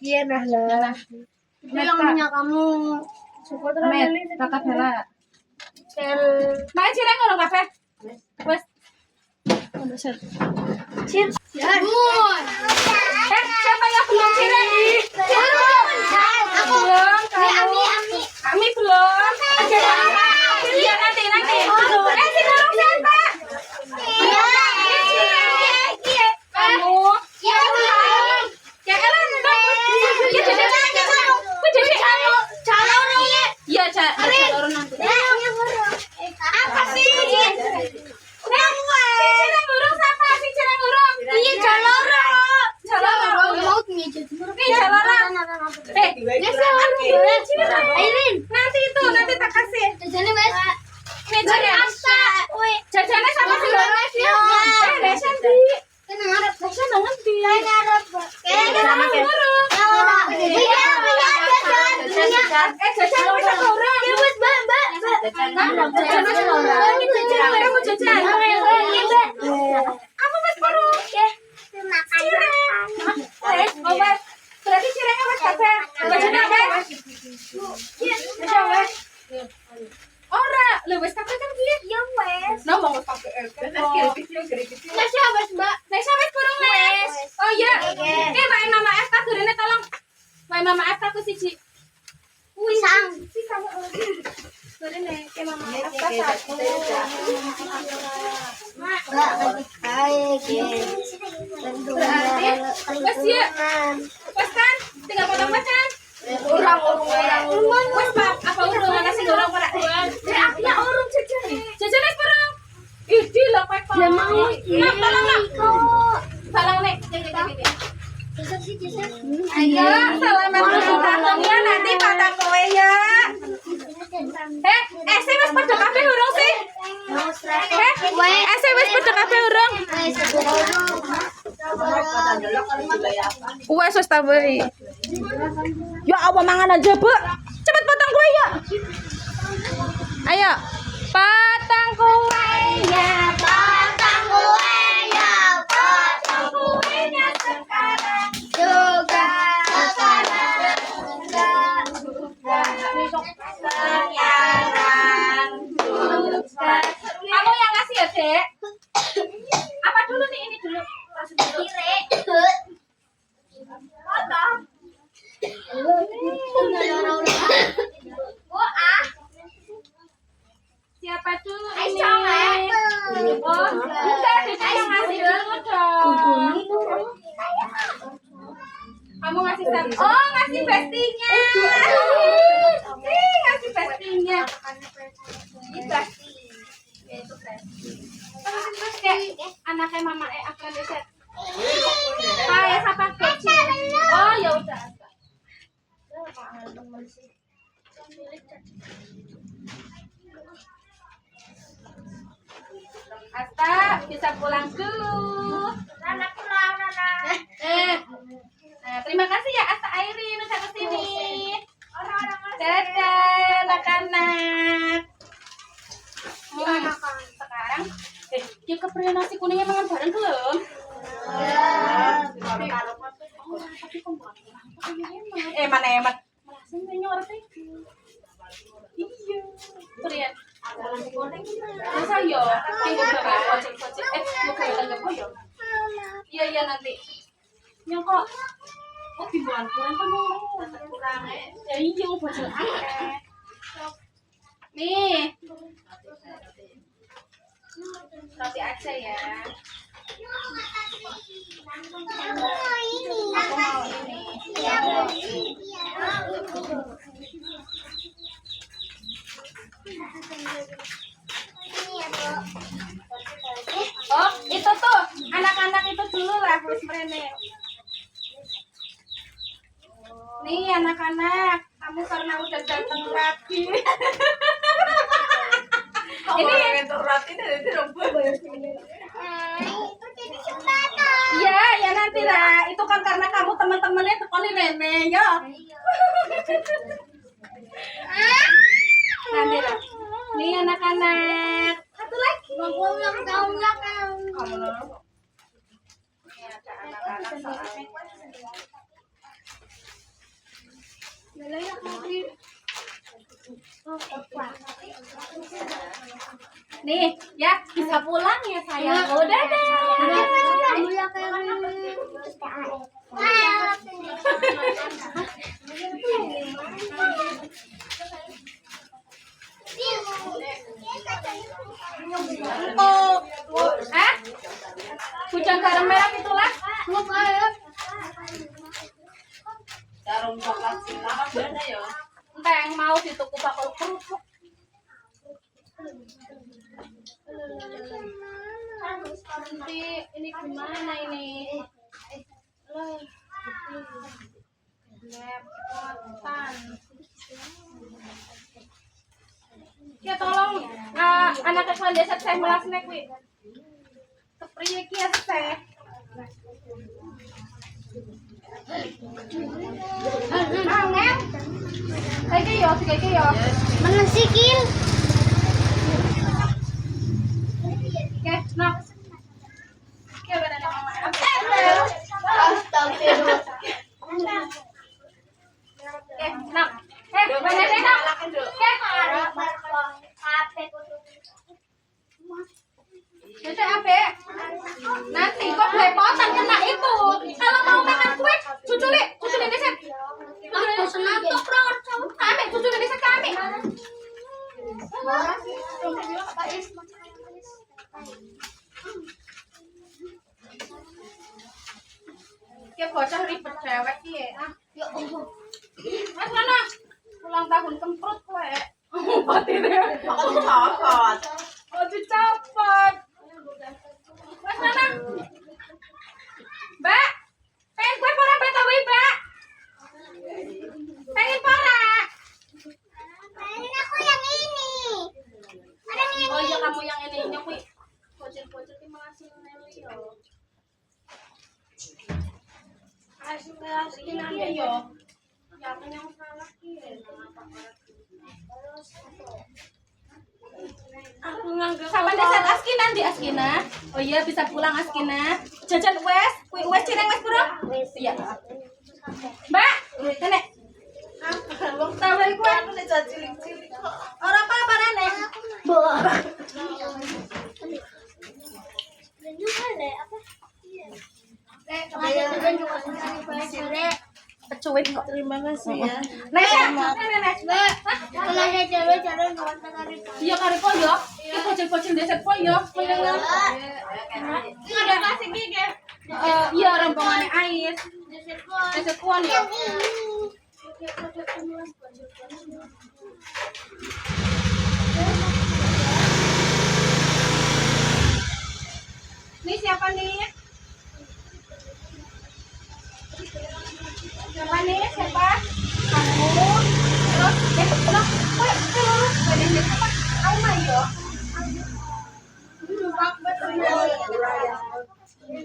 Iya lah. Yang punya kamu. Kakak Bella. Main cireng ngono kafe. Wes. Cheers. Siapa yang belum cireng? Aku belum. Ami belum. Ada apa? Iya nanti. Sekarang siapa? Kamu. Iya, calon nanti. Apa sih? Cireng burung siapa? Si cireng burung. Iya, calorong. Nanti tak kasih. Jajannya sama si Lesan di. Lesan nanti. Sama burung. Jajan bisa burung. Kamu jajan. Kamu mas burung. Berarti cirengnya mas kafe. Bajunya wes. Iya, wes. Ora, lho wes kafe kan piye? Ya wes. No mau pakai Mbak. Wes burung wes. Oh iya. Wae Mama Esta durene tolong. Wae Mama Esta ku siji. Pisang. Durene Mama Esta satu. Berarti wes ya. Wes kan? Tinggal potong macan. Urang. Wes Pak, apa urang mana sing urang ora? Ya urang jajan. Jajan wis burung. Idi lho pek kok. Ya mau. Mak tolong nak. Tolong nek. Ayo, selamat ulang tahun ya nanti pada kowe ya. Sih wis padha kabeh urung sih? Sih wis padha kabeh urung? Wes wis tambahi. Ya apa mangan aja, Bu. Cepet potong kue ya. Ayo. Potong kuenya sekarang juga kamu yang ngasih ya, Dek? Apa dulu nih? Ini dulu. Siapa dulu ini? Oh, enggak, Dede yang ngasih dulu dong. Kamu ngasih satu. Oh, ngasih bestinya. Ngasih bestinya. Ini besti. Itu besti. Terus kayak anaknya Mama akan deset. Kayak siapa kecil. Oh, ya udah. Asta bisa pulang dulu. Nana pulang, Nana. Nah, terima kasih ya Asta Airin udah kesini. Dadah, anak-anak. Sekarang, ya keprian nasi kuningnya makan bareng belum? Mana emat? Malasin kayaknya orangnya. Iya. Prian. Masa yo, tinggal berapa ojek-ojek? Bukan tangga boyo. Iya nanti. Nyokok. Oh timbulan kurang kan kurang. Ya iya bocil akeh. Nih. Roti aja ya. Aku mau ini. Oh, itu tuh anak-anak itu dulu lah harus merene. Nih anak-anak, kamu karena udah datang lagi. Ini itu roti dari rumput. Iya, ya nanti lah. Itu kan karena kamu teman-temannya tekoni Rene, ya. Nanti lah. Nih anak-anak. Satu lagi. Mau ulang tahun lah kamu. Kamu loh. Ini ada anak-anak soalnya. Nih, ya bisa pulang ya sayang. Oh, dadah. Hah? Hujan garam merah itulah. Jarum coklat silang ada ya. Entah yang mau dituku bakal kerupuk. Nanti ini gimana ini? Lepatan. Ya tolong anak kecil desa saya melas nek wi. Kepriye ki ya saya. Angel. Kayak yo. Mana sikil? Oke, nah. Oke, benar mama. Astagfirullah. Oke, nah. Benar deh, nah. Oke. Jadi apa? Nanti kok belepotan kena itu. Kalau mau makan kue, cuculi desa. Aku senantuk kami, cuculi desa kami. Kayak bocah ribet cewek ya. Ya Allah. Mas mana? Ulang tahun kemprut kue. Pati deh. Aku cokot. Oh dicopot. Mas mana? Mbak, pengen kue pora BTW, Mbak. Pengen pora. Pengen aku yang ini. Ada yang Oh iya kamu yang ini nyokui. Bocil-bocil ki masih meli yo. Asik-asikin aja yo. Ya aku yang salah ki. Aku nganggep sampai desa Askina di Askina. Oh iya bisa pulang Askina. Jajan wes, wes cireng wes bro. Iya. Mbak, nenek. Wong tawel kuwi Aku nek cilik-cilik kok. ora apa-apa nenek. Pecuit kok. Terima kasih ya. Nenek. kalau ada cewek cara buat negara Iya kari po yo. Iki bocil-bocil desa po yo. Ini ada kasih gigi. Iya rombongannya Ais. Desa kuan yo. Ini siapa nih? Siapa nih? Siapa? Kamu. Terus, terus, apa? Aku mah yo.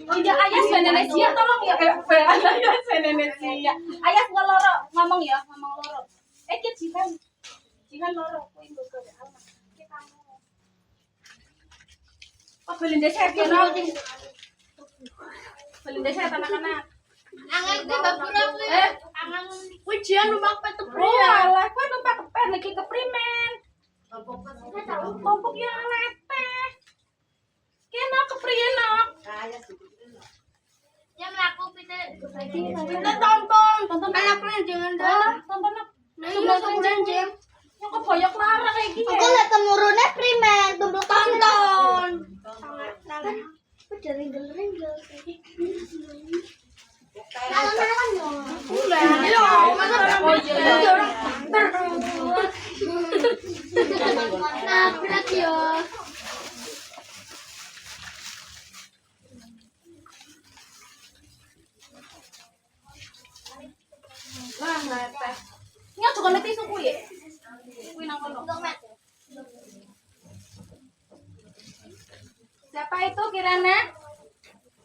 Oh iya, ayah Indonesia tolong ya. Ayah Indonesia. Ayah ngomong ya, ngomong loro. Kita jihan loro. Kuwi nggo alma. Oh, belinda saya kira. Belinda saya anak-anak. angan di bapura angan Ujian numpak pet Oh, alah, kowe numpak pet lagi keprimen. Kompok yang leteh. Kena kepriye nok? yang melaku Kita tonton anaknya jangan dah. Tonton nok. Sebelum janjing. Yang keboyok lara kayak gini. aku lihat temurunnya primer duduk tonton aku jering-jering nabrak ya Wah, leteh. Ini juga nanti tisu kuwi. Kuwi nang kono. Siapa itu Kirana?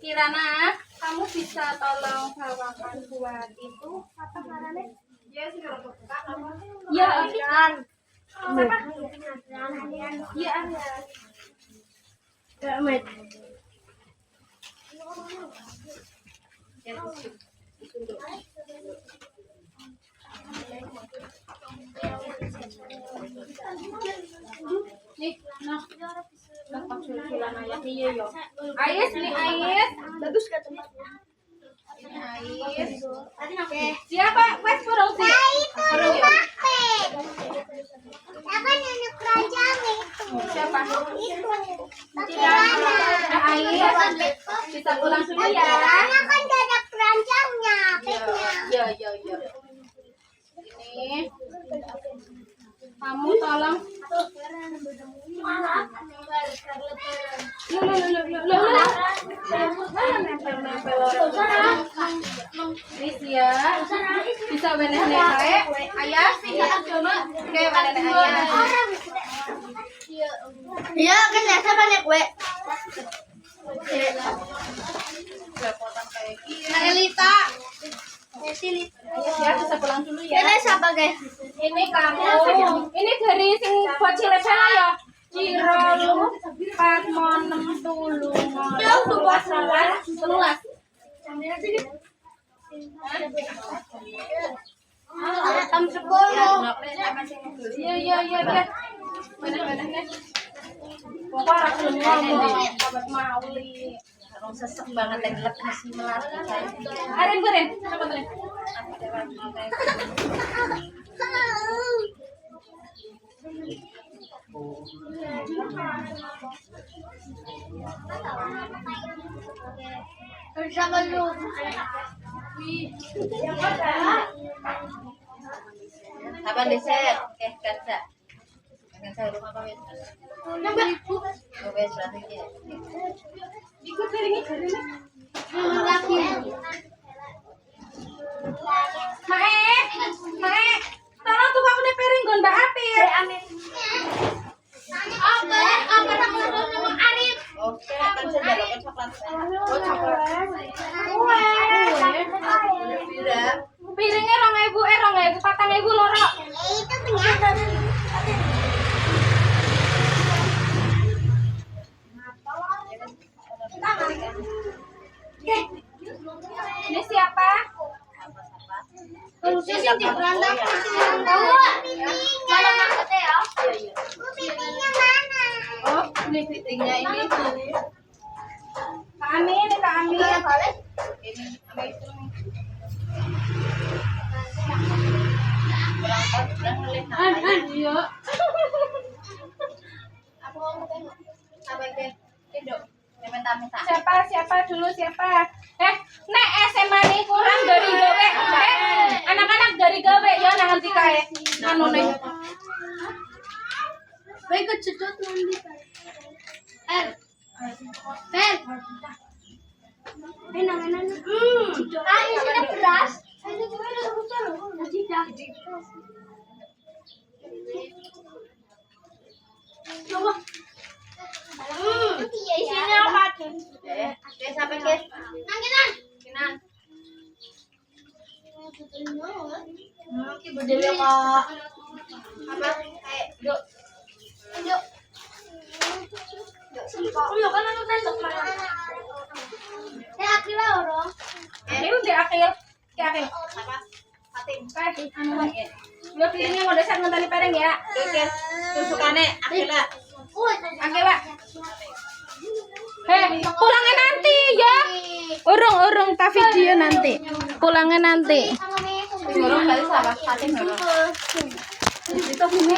Kirana, kamu bisa tolong bawakan buat itu apa caranya? Ya, sih kalau buka apa? Ya, ikan. Siapa? Iya, ada. ya met Ais, ini Ais. Bagus gak tempatnya? Ais. Oke. Siapa? Wes burung sih. Burung ya. Siapa nenek kerajaan itu? Siapa? Itu. Ais. Bisa pulang dulu ya. Karena kan gak ada keranjangnya, petnya. Iya. Ini. Kamu tolong. Sia, bisa bener-bener ayah sih kayak bener ayah. Iya kan ya sama nek we. Nah, Elita, Silita. ya bisa pulang dulu ya. Ini siapa guys? Ini kamu. Ini dari sing bocil lah ya. Ciro lu 4 mon 6 tulung. Ya sudah salah. Telulas. Jam 10. Iya. Bener-bener. Pokoknya aku ngomong sahabat Mauli. Orang sesek banget yang gelap masih melatih. Aren, apa tuh? Bersama lu. Abang deset, kerja. Kerja rumah apa ya? Wes berarti ya. Ikut piringnya jarene. Mae, tolong tuh aku nih piring gon Mbak Apir. Oke, kan sudah dapat coklat. Oh, coklat. Tidak. Piringnya 2.000, 4.000 loro. Itu punya. Ini siapa? Harusnya sih di beranda. Jangan angkat ya. Pipinya mana? Oh, ini piringnya ini tuh. Kak Ami, ini Kak Ami. Ini ambil itu nih. Berangkat sudah ngelihat. Iya. Aku mau tengok. Apa itu? Itu. Minta. Siapa dulu siapa? Nek SMA nih kurang dari gawe. Anak-anak dari gawe ya nanti kae. Anu nih. Baik kecedot nanti. Enak. Ini sudah beras. Ini juga ada rusa loh. Tidak. Coba. Isinya apa? Sampai ke. Kinan. Ki berdiri kok. Apa? Yuk. Yuk kan anu tesok mana? Akhirnya orang. Ini udah akhir. Apa? Fatim. Anu lagi. Lo piringnya mau desak ngentali piring ya. Oke. Tusukane Akila. Akila. Pulangnya nanti ya. Urung tak video nanti. Pulangnya nanti. Urung kali sama Fatim. Itu ini